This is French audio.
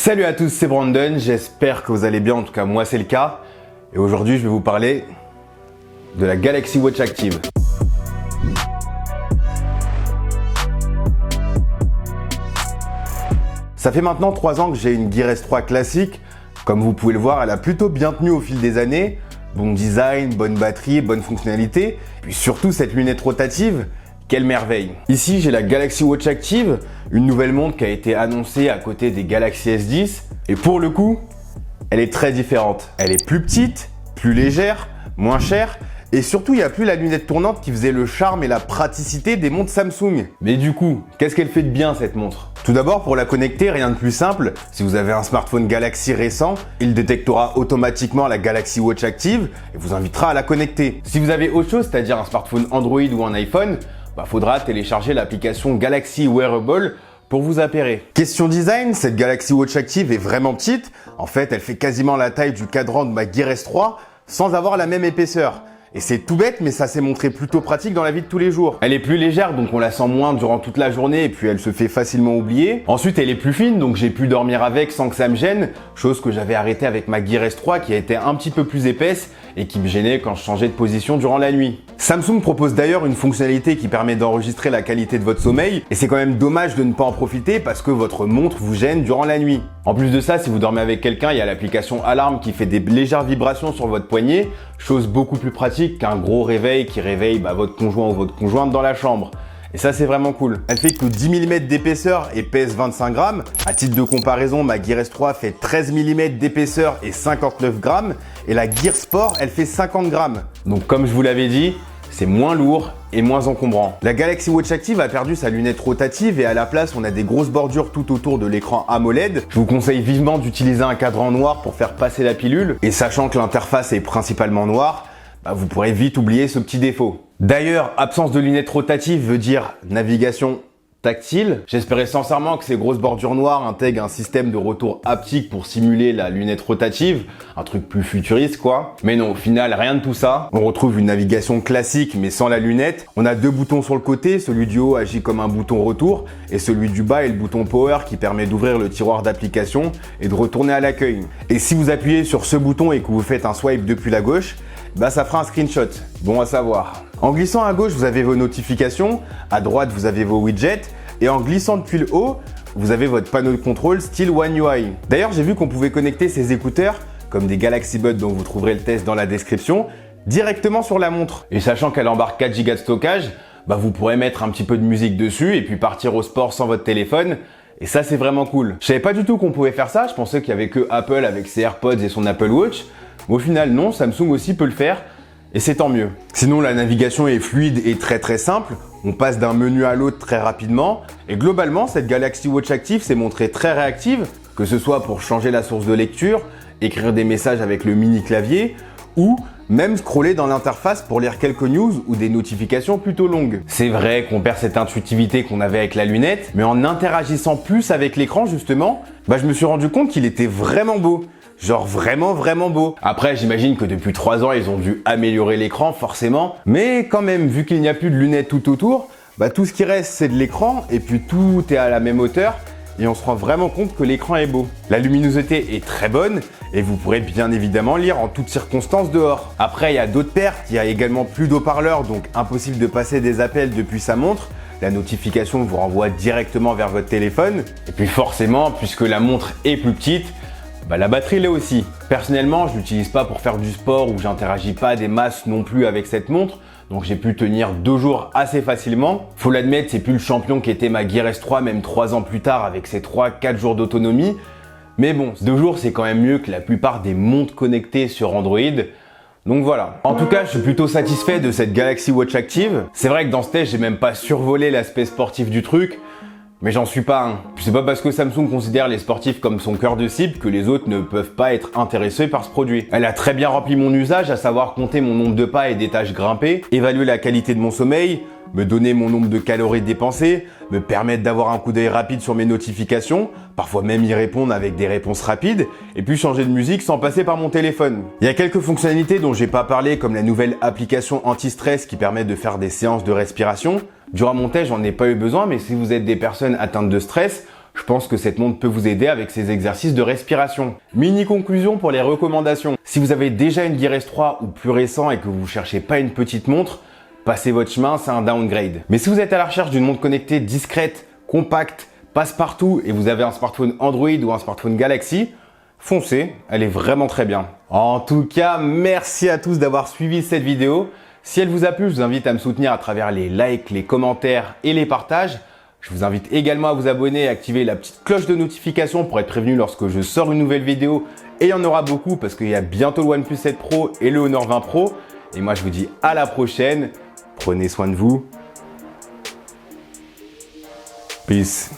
Salut à tous, c'est Brandon, j'espère que vous allez bien, en tout cas moi c'est le cas. Et aujourd'hui je vais vous parler de la Galaxy Watch Active. Ça fait maintenant 3 ans que j'ai une Gear S3 classique. Comme vous pouvez le voir, elle a plutôt bien tenu au fil des années. Bon design, bonne batterie, bonne fonctionnalité. Puis surtout cette lunette rotative. Quelle merveille! Ici, j'ai la Galaxy Watch Active, une nouvelle montre qui a été annoncée à côté des Galaxy S10. Et pour le coup, elle est très différente. Elle est plus petite, plus légère, moins chère. Et surtout, il n'y a plus la lunette tournante qui faisait le charme et la praticité des montres Samsung. Mais du coup, qu'est-ce qu'elle fait de bien cette montre? Tout d'abord, pour la connecter, rien de plus simple. Si vous avez un smartphone Galaxy récent, il détectera automatiquement la Galaxy Watch Active et vous invitera à la connecter. Si vous avez autre chose, c'est-à-dire un smartphone Android ou un iPhone, faudra télécharger l'application Galaxy Wearable pour vous appairer. Question design, cette Galaxy Watch Active est vraiment petite. En fait, elle fait quasiment la taille du cadran de ma Gear S3 sans avoir la même épaisseur. Et c'est tout bête, mais ça s'est montré plutôt pratique dans la vie de tous les jours. Elle est plus légère, donc on la sent moins durant toute la journée et puis elle se fait facilement oublier. Ensuite, elle est plus fine, donc j'ai pu dormir avec sans que ça me gêne, chose que j'avais arrêté avec ma Gear S3 qui a été un petit peu plus épaisse et qui me gênait quand je changeais de position durant la nuit. Samsung propose d'ailleurs une fonctionnalité qui permet d'enregistrer la qualité de votre sommeil et c'est quand même dommage de ne pas en profiter parce que votre montre vous gêne durant la nuit. En plus de ça, si vous dormez avec quelqu'un, il y a l'application Alarme qui fait des légères vibrations sur votre poignet, chose beaucoup plus pratique qu'un gros réveil qui réveille votre conjoint ou votre conjointe dans la chambre. Et ça, c'est vraiment cool. Elle fait que 10 mm d'épaisseur et pèse 25 grammes. À titre de comparaison, ma Gear S3 fait 13 mm d'épaisseur et 59 grammes. Et la Gear Sport, elle fait 50 grammes. Donc comme je vous l'avais dit, c'est moins lourd et moins encombrant. La Galaxy Watch Active a perdu sa lunette rotative et à la place, on a des grosses bordures tout autour de l'écran AMOLED. Je vous conseille vivement d'utiliser un cadran noir pour faire passer la pilule. Et sachant que l'interface est principalement noire, vous pourrez vite oublier ce petit défaut. D'ailleurs, absence de lunettes rotatives veut dire navigation tactile. J'espérais sincèrement que ces grosses bordures noires intègrent un système de retour haptique pour simuler la lunette rotative, un truc plus futuriste quoi. Mais non, au final, rien de tout ça. On retrouve une navigation classique mais sans la lunette. On a 2 boutons sur le côté, celui du haut agit comme un bouton retour et celui du bas est le bouton power qui permet d'ouvrir le tiroir d'application et de retourner à l'accueil. Et si vous appuyez sur ce bouton et que vous faites un swipe depuis la gauche, ça fera un screenshot. Bon à savoir. En glissant à gauche, vous avez vos notifications, à droite, vous avez vos widgets, et en glissant depuis le haut, vous avez votre panneau de contrôle style One UI. D'ailleurs, j'ai vu qu'on pouvait connecter ces écouteurs, comme des Galaxy Buds dont vous trouverez le test dans la description, directement sur la montre. Et sachant qu'elle embarque 4 Go de stockage, vous pourrez mettre un petit peu de musique dessus et puis partir au sport sans votre téléphone. Et ça, c'est vraiment cool. Je savais pas du tout qu'on pouvait faire ça, je pensais qu'il y avait que Apple avec ses AirPods et son Apple Watch. Mais au final, non, Samsung aussi peut le faire. Et c'est tant mieux. Sinon, la navigation est fluide et très simple. On passe d'un menu à l'autre très rapidement. Et globalement, cette Galaxy Watch Active s'est montrée très réactive, que ce soit pour changer la source de lecture, écrire des messages avec le mini clavier, ou même scroller dans l'interface pour lire quelques news ou des notifications plutôt longues. C'est vrai qu'on perd cette intuitivité qu'on avait avec la lunette, mais en interagissant plus avec l'écran justement, je me suis rendu compte qu'il était vraiment beau. Genre vraiment beau. Après, j'imagine que depuis 3 ans, ils ont dû améliorer l'écran forcément. Mais quand même, vu qu'il n'y a plus de lunettes tout autour, tout ce qui reste, c'est de l'écran et puis tout est à la même hauteur. Et on se rend vraiment compte que l'écran est beau. La luminosité est très bonne et vous pourrez bien évidemment lire en toutes circonstances dehors. Après, il y a d'autres pertes. Il y a également plus d'haut-parleurs, donc impossible de passer des appels depuis sa montre. La notification vous renvoie directement vers votre téléphone. Et puis forcément, puisque la montre est plus petite, la batterie l'est aussi. Personnellement, je l'utilise pas pour faire du sport ou j'interagis pas des masses non plus avec cette montre. Donc j'ai pu tenir 2 jours assez facilement. Faut l'admettre, c'est plus le champion qui était ma Gear S3 même 3 ans plus tard avec ses 3-4 jours d'autonomie. Mais bon, 2 jours c'est quand même mieux que la plupart des montres connectées sur Android. Donc voilà. En tout cas, je suis plutôt satisfait de cette Galaxy Watch Active. C'est vrai que dans ce test, j'ai même pas survolé l'aspect sportif du truc. Mais j'en suis pas un. C'est pas parce que Samsung considère les sportifs comme son cœur de cible que les autres ne peuvent pas être intéressés par ce produit. Elle a très bien rempli mon usage, à savoir compter mon nombre de pas et d'étages grimpés, évaluer la qualité de mon sommeil, me donner mon nombre de calories dépensées, me permettre d'avoir un coup d'œil rapide sur mes notifications, parfois même y répondre avec des réponses rapides, et puis changer de musique sans passer par mon téléphone. Il y a quelques fonctionnalités dont j'ai pas parlé, comme la nouvelle application anti-stress qui permet de faire des séances de respiration. Durant mon test, j'en ai pas eu besoin, mais si vous êtes des personnes atteintes de stress, je pense que cette montre peut vous aider avec ces exercices de respiration. Mini conclusion pour les recommandations. Si vous avez déjà une Gear S3 ou plus récent et que vous ne cherchez pas une petite montre, passez votre chemin, c'est un downgrade. Mais si vous êtes à la recherche d'une montre connectée discrète, compacte, passe-partout et vous avez un smartphone Android ou un smartphone Galaxy, foncez, elle est vraiment très bien. En tout cas, merci à tous d'avoir suivi cette vidéo. Si elle vous a plu, je vous invite à me soutenir à travers les likes, les commentaires et les partages. Je vous invite également à vous abonner et activer la petite cloche de notification pour être prévenu lorsque je sors une nouvelle vidéo. Et il y en aura beaucoup parce qu'il y a bientôt le OnePlus 7 Pro et le Honor 20 Pro. Et moi, je vous dis à la prochaine. Prenez soin de vous. Peace.